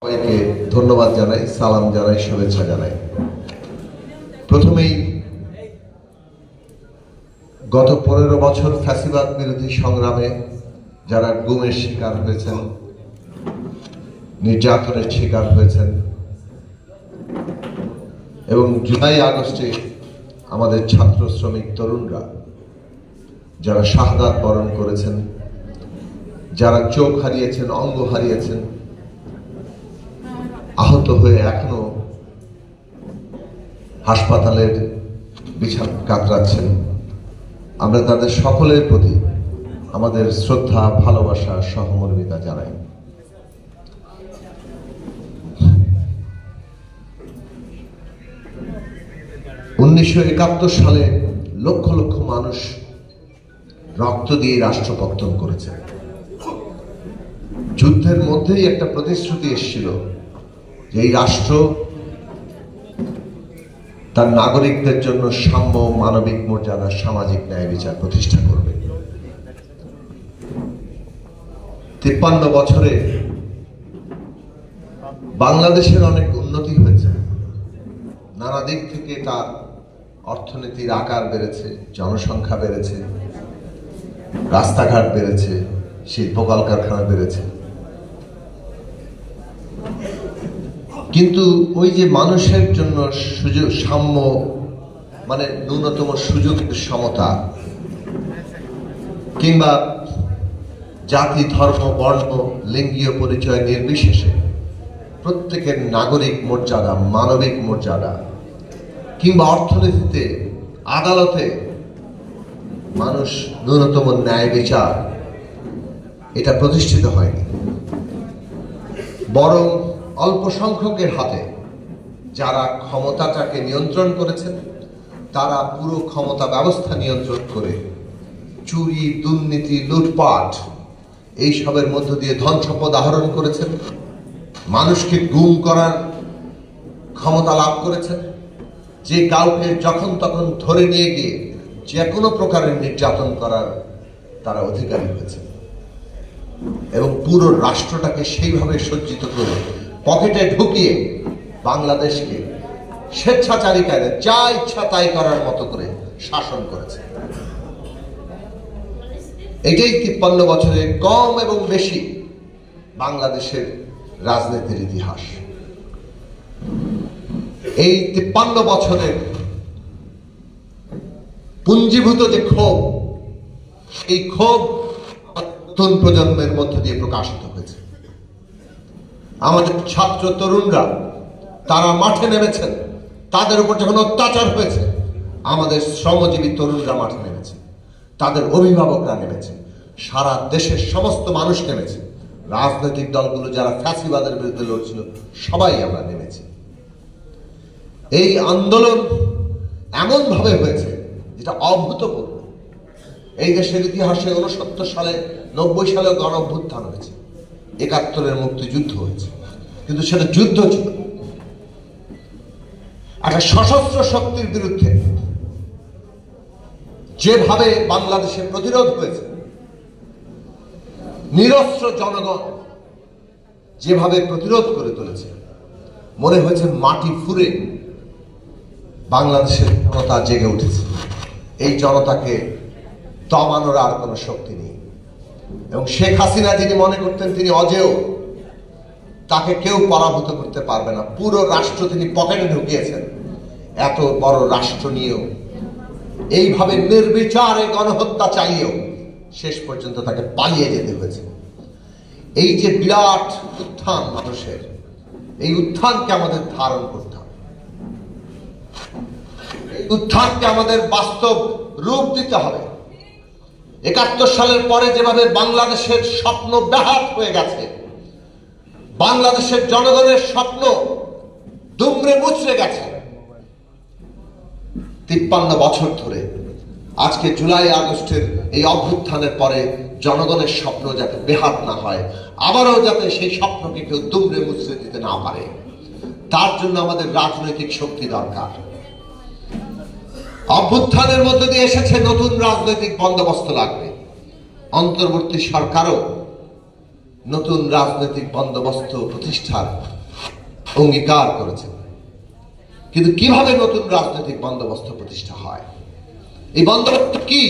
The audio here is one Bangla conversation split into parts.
সবাইকে ধন্যবাদ জানাই, সালাম জানাই, শুভেচ্ছা জানাই। প্রথমেই গত 15 বছর ফ্যাসিবাদ বিরোধী সংগ্রামে যারা গুমের শিকার হয়েছেন, নির্যাতনের শিকার হয়েছেন এবং জুলাই আগস্টে আমাদের ছাত্র শ্রমিক তরুণরা যারা শাহাদাত বরণ করেছেন, যারা চোখ হারিয়েছেন, অঙ্গ হারিয়েছেন, আহত হয়ে এখনো হাসপাতালের বিছানা কাতরাচ্ছেন, আমরা তাদের সকলের প্রতি আমাদের শ্রদ্ধা, ভালোবাসা, সহমর্মিতা জানাই। (1971) সালে লক্ষ লক্ষ মানুষ রক্ত দিয়ে রাষ্ট্র পত্তন করেছে। যুদ্ধের মধ্যেই একটা প্রতিশ্রুতি এসেছিল যে এই রাষ্ট্র তার নাগরিকদের জন্য সাম্য, মানবিক মর্যাদা, সামাজিক ন্যায় বিচার প্রতিষ্ঠা করবে। 53 বছরে বাংলাদেশের অনেক উন্নতি হয়েছে। নানা দিক থেকে তার অর্থনীতির আকার বেড়েছে, জনসংখ্যা বেড়েছে, রাস্তাঘাট বেড়েছে, শিল্প কলকারখানা বেড়েছে। কিন্তু ওই যে মানুষের জন্য সুযোগ, সাম্য মানে ন্যূনতম সুযোগের সমতা, কিংবা জাতি, ধর্ম, বর্ণ, লিঙ্গীয় পরিচয় নির্বিশেষে প্রত্যেকের নাগরিক মর্যাদা, মানবিক মর্যাদা, কিংবা অর্থনীতিতে, আদালতে মানুষ ন্যূনতম ন্যায় বিচার, এটা প্রতিষ্ঠিত হয়নি। বরং অল্প সংখ্যকের হাতে যারা ক্ষমতাটাকে নিয়ন্ত্রণ করেছেন, তারা পুরো ক্ষমতা ব্যবস্থা নিয়ন্ত্রণ করে চুরি, দুর্নীতি, লুটপাট এইসবের মধ্য দিয়ে ধন সম্পদ আহরণ করেছেন, মানুষকে গুম করার ক্ষমতা লাভ করেছেন, যে কাউকে যখন তখন ধরে নিয়ে গিয়ে যে কোনো প্রকারের নির্যাতন করার তারা অধিকারী হয়েছে এবং পুরো রাষ্ট্রটাকে সেইভাবে সজ্জিত করে পকেটে ঢুকিয়ে বাংলাদেশকে স্বেচ্ছাচারিকায় যা ইচ্ছা তাই করার মতো করে শাসন করেছে। এটাই 53 বছরে কম এবং বেশি বাংলাদেশের রাজনীতির ইতিহাস। এই 53 বছরের পুঞ্জীভূত যে ক্ষোভ, এই ক্ষোভ নতুন প্রজন্মের মধ্য দিয়ে প্রকাশিত হয়েছে। আমাদের ছাত্র তরুণরা তারা মাঠে নেমেছেন, তাদের উপর যখন অত্যাচার হয়েছে আমাদের শ্রমজীবী তরুণরা মাঠে নেমেছে, তাদের অভিভাবকরা নেমেছে, সারা দেশের সমস্ত মানুষ নেমেছে, রাজনৈতিক দলগুলো যারা ফ্যাসিবাদের বিরুদ্ধে লড়ছিল সবাই আমরা নেমেছি। এই আন্দোলন এমন ভাবে হয়েছে যেটা অভূতপূর্ব। এই দেশের ইতিহাসে 69 সালে, 90 সালে গণ অভ্যুত্থান হয়েছে, 71-এর মুক্তিযুদ্ধ হয়েছে, কিন্তু সেটা যুদ্ধ ছিল একটা সশস্ত্র শক্তির বিরুদ্ধে। যেভাবে বাংলাদেশের প্রতিরোধ হয়েছে, নিরস্ত্র জনগণ যেভাবে প্রতিরোধ করে তুলেছে, মনে হয়েছে মাটি ফুঁড়ে বাংলাদেশের জনতা জেগে উঠেছে। এই জনতাকে দমানোর আর কোনো শক্তি নেই এবং শেখ হাসিনা যিনি মনে করতেন তিনি অজেয়, তাকে কেউ পরাভূত করতে পারবে না, পুরো রাষ্ট্র তিনি পকেটে ঢুকিয়েছেন। এত বড় রাষ্ট্র নিয়েও এইভাবে নির্বিচারে গণহত্যা চালিয়েও শেষ পর্যন্ত তাকে পালিয়ে যেতে হয়েছে। এই যে বিরাট উত্থান মানুষের, এই উত্থানকে আমাদের ধারণ করতে হবে, এই উত্থানকে আমাদের বাস্তব রূপ দিতে হবে। 71 সালের পরে যেভাবে বাংলাদেশের স্বপ্ন ব্যাহত হয়ে গেছে, বাংলাদেশের জনগণের স্বপ্ন দুমড়ে মুচড়ে গেছে 53 বছর ধরে, আজকে জুলাই আগস্টের এই অভ্যুত্থানের পরে জনগণের স্বপ্ন যাতে বেহাত না হয়, আবারও যাতে সেই স্বপ্নকে কেউ দুমড়ে মুচড়ে দিতে না পারে, তার জন্য আমাদের রাজনৈতিক শক্তি দরকার। অভ্যুত্থানের মধ্যে দিয়ে এসেছে নতুন রাজনৈতিক বন্দোবস্ত লাগবে। অন্তর্বর্তী সরকারও নতুন রাজনৈতিক বন্দোবস্ত প্রতিষ্ঠার অঙ্গীকার করেছেন। কিন্তু কিভাবে নতুন রাজনৈতিক বন্দোবস্ত প্রতিষ্ঠা হয়? এই বন্দোবস্ত কি?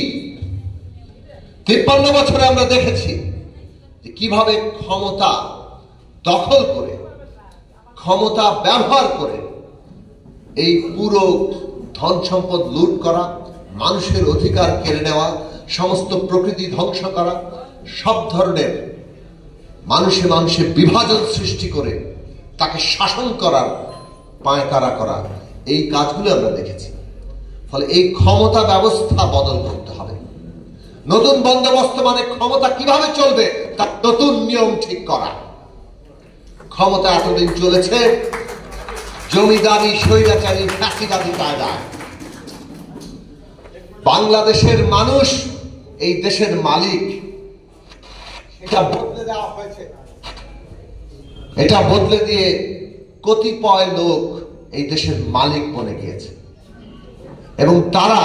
53 বছরে আমরা দেখেছি যে কিভাবে ক্ষমতা দখল করে, ক্ষমতা ব্যবহার করে এই পুরো ধন সম্পদ লুট করা, মানুষের অধিকার কেড়ে নেওয়া, সমস্ত প্রকৃতি ধ্বংস করা, সব ধরনের মানুষে মানুষে বিভাজন সৃষ্টি করে তাকে শাসন করার পায়তারা করা, এই কাজগুলো আমরা দেখেছি। ফলে এই ক্ষমতা ব্যবস্থা বদল করতে হবে। নতুন বন্দোবস্ত মানে ক্ষমতা কিভাবে চলবে তার নতুন নিয়ম ঠিক করা। ক্ষমতা এতদিন চলেছে জমিদারি, স্বৈরাচারী, ফ্যাসিবাদী কায়দায়। বাংলাদেশের মানুষ এই দেশের মালিক, এটা বদলে দেওয়া হয়েছে। এটা বদলে দিয়ে কতিপয় লোক এই দেশের মালিক বনে গিয়েছে এবং তারা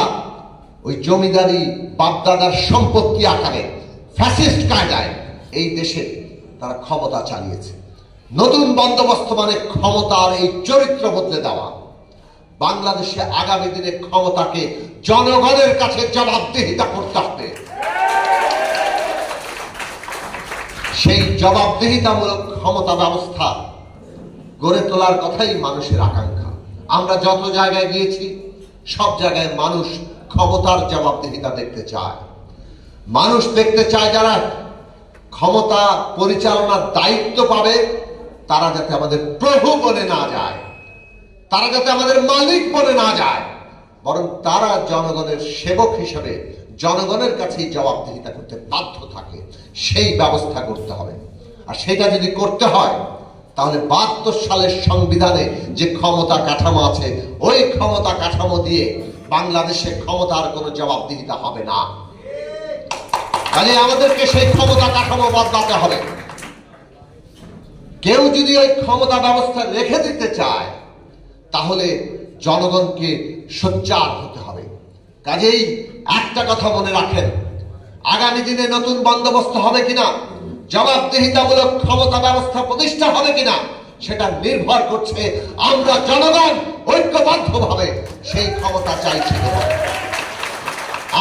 ওই জমিদারি বাপদাদার সম্পত্তি আকারে ফ্যাসিস্ট কায়দায় এই দেশে তারা ক্ষমতা চালিয়েছে। নতুন বন্দোবস্ত মানে ক্ষমতার এই চরিত্র বদলে দেওয়া। বাংলাদেশে আগামী দিনে ক্ষমতাকে জনগণের কাছে জবাবদিহিতা করতে হবে। সেই জবাবদিহিতামূলক ক্ষমতা ব্যবস্থা গড়ে তোলার কথাই মানুষের আকাঙ্ক্ষা। আমরা যত জায়গায় গিয়েছি সব জায়গায় মানুষ ক্ষমতার জবাবদিহিতা দেখতে চায়। মানুষ দেখতে চায় যারা ক্ষমতা পরিচালনার দায়িত্ব পাবে তারা যাতে আমাদের প্রভু বনে না যায়, তারা যাতে আমাদের মালিক বনে না যায়, বরং তারা জনগণের সেবক হিসেবে জনগণের কাছেই জবাবদিহিতা করতে বাধ্য থাকে। সেই ব্যবস্থা করতে হবে। আর সেটা যদি করতে হয় তাহলে 72 সালের সংবিধানে যে ক্ষমতা কাঠামো আছে ওই ক্ষমতা কাঠামো দিয়ে বাংলাদেশে ক্ষমতার কোনো জবাবদিহিতা হবে না। তাহলে আমাদেরকে সেই ক্ষমতা কাঠামো বদলাতে হবে। কেউ যদি ওই ক্ষমতা ব্যবস্থা রেখে দিতে চায় তাহলে জনগণকে সোচ্চার হতে হবে। কাজেই একটা কথা মনে রাখেন, আগামী দিনে নতুন বন্দোবস্ত হবে কিনা, জবাবদিহিতামূলক ক্ষমতা ব্যবস্থা প্রতিষ্ঠা হবে কিনা, সেটা নির্ভর করছে আমরা জনগণ ঐক্যবদ্ধভাবে সেই ক্ষমতা চাইছি কিনা,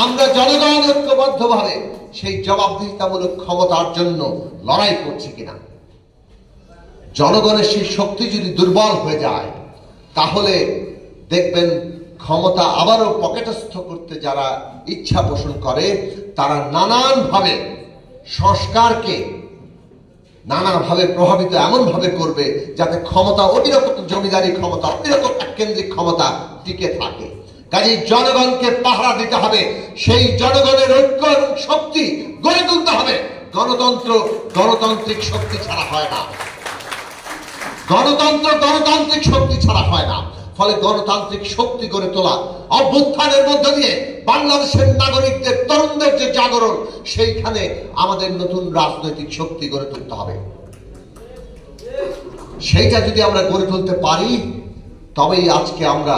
আমরা জনগণ ঐক্যবদ্ধভাবে সেই জবাবদিহিতামূলক ক্ষমতার জন্য লড়াই করছি কিনা। জনগণের সেই শক্তি যদি দুর্বল হয়ে যায় তাহলে দেখবেন ক্ষমতা আবারও পকেটস্থ করতে যারা ইচ্ছা পোষণ করে তারা নানানভাবে সংস্কারকে নানাভাবে প্রভাবিত এমনভাবে করবে যাতে ক্ষমতা অবিরত জমিদারি ক্ষমতা, অবিরত কেন্দ্রিক ক্ষমতা টিকে থাকে। কাজেই জনগণকে পাহারা দিতে হবে, সেই জনগণের ঐক্য এবং শক্তি গড়ে তুলতে হবে। গণতন্ত্র গণতান্ত্রিক শক্তি ছাড়া হয় না, গণতন্ত্র গণতান্ত্রিক শক্তি ছাড়া হয় না। ফলে গণতান্ত্রিক শক্তি গড়ে তোলা, অভ্যুত্থানের মধ্য দিয়ে বাংলাদেশের নাগরিকদের, তরুণদের যে জাগরণ, সেইখানে আমাদের নতুন রাজনৈতিক শক্তি গড়ে তুলতে হবে। সেইটা যদি আমরা গড়ে তুলতে পারি তবেই আজকে আমরা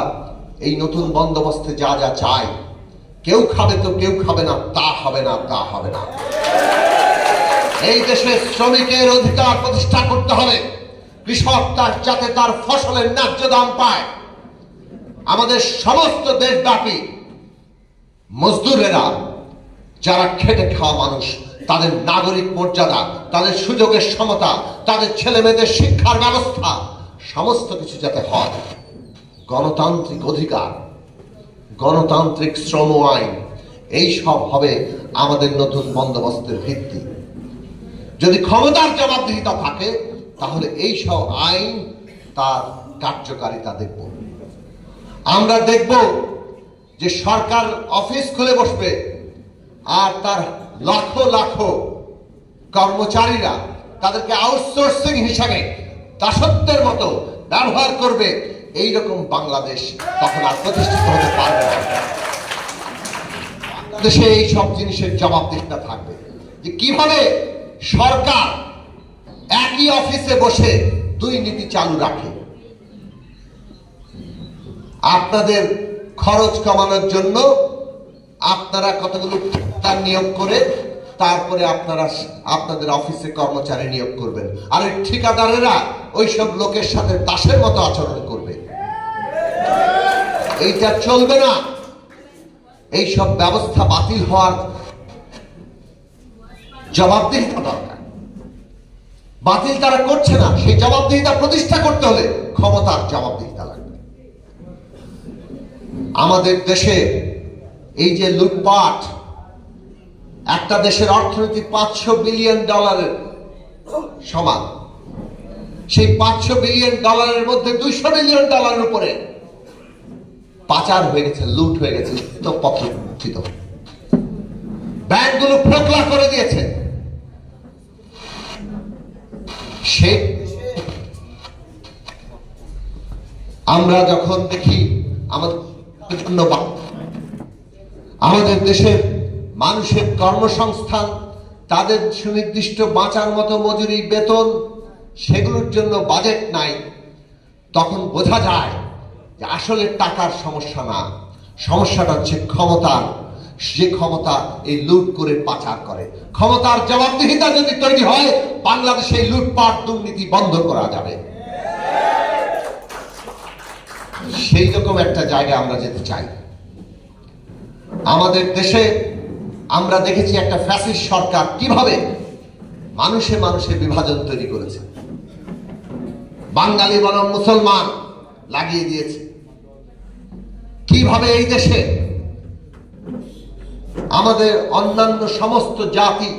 এই নতুন বন্দোবস্তে যা যা চাই, কেউ খাবে তো কেউ খাবে না, তা হবে না, তা হবে না। এই দেশে শ্রমিকের অধিকার প্রতিষ্ঠা করতে হবে। কৃষক যাতে তার ফসলের ন্যায্য দাম পায়। আমাদের সমস্ত দেশব্যাপী মজদুরেরা যারা খেটে খাওয়া মানুষ, তাদের নাগরিক মর্যাদা, তাদের সুযোগের সমতা, তাদের ছেলে মেয়েদের শিক্ষার ব্যবস্থা, সমস্ত কিছু যাতে হয়। গণতান্ত্রিক অধিকার, গণতান্ত্রিক শ্রম আইন, এই সব হবে আমাদের নতুন বন্দোবস্তের ভিত্তি। যদি ক্ষমতার জবাবদিহিতা থাকে তাহলে এই সব আইন তার কার্যকারিতা দেখব। আমরা দেখব যে সরকার অফিস খুলে বসবে আর তার লাখো লাখো কর্মচারীরা তাদেরকে আউটসোর্সিং হিসাবে দাসত্বের মতো ব্যবহার করবে। এইরকম বাংলাদেশ তখন আর প্রতিষ্ঠিত হতে পারবে না। বাংলাদেশে এই সব জিনিসের জবাবদিহিতা থাকবে যে কিভাবে সরকার একই অফিসে বসে দুই নীতি চালু রাখে। আপনাদের খরচ কমানোর জন্য আপনারা কতগুলো নিয়োগ করে তারপরে আপনারা আপনাদের অফিসে কর্মচারী নিয়োগ করবেন, আর ওই ঠিকাদারেরা ওইসব লোকের সাথে দাসের মতো আচরণ করবে। এইটা চলবে না। এইসব ব্যবস্থা বাতিল হওয়ার জবাবদিহিতা দরকার। বাতিল তারা করছে না, সেই জবাবদিহিতা প্রতিষ্ঠা করতে হলে ক্ষমতার জবাবদিহিতা লাগবে। আমাদের দেশে এই যে লুটপাট, একটা দেশের অর্থনীতি $500 বিলিয়ন সমান, সেই $500 বিলিয়ন মধ্যে $200 বিলিয়ন উপরে পাচার হয়ে গেছে, লুট হয়ে গেছে, ব্যাংকগুলো ফোকলা করে দিয়েছে। সে আমরা যখন দেখি আমাদের দেশের মানুষের কর্মসংস্থান, তাদের সুনির্দিষ্ট বাঁচার মতো মজুরি, বেতন, সেগুলোর জন্য বাজেট নাই, তখন বোঝা যায় যে আসলে টাকার সমস্যা না, সমস্যাটা হচ্ছে ক্ষমতার। যে ক্ষমতা এই লুট করে পাচার করে, ক্ষমতার জবাবদিহিতা যদি তৈরি হয়, বাংলাদেশে এই লুটপাট দুর্নীতি বন্ধ করা যাবে। সেই রকম একটা জায়গায় আমরা যেতে চাই। আমাদের দেশে আমরা দেখেছি একটা ফ্যাসিস্ট সরকার কিভাবে মানুষে মানুষে বিভাজন তৈরি করেছে, বাঙালি বনাম মুসলমান লাগিয়ে দিয়েছে। কিভাবে এই দেশে আমাদের অন্যান্য সমস্ত জাতি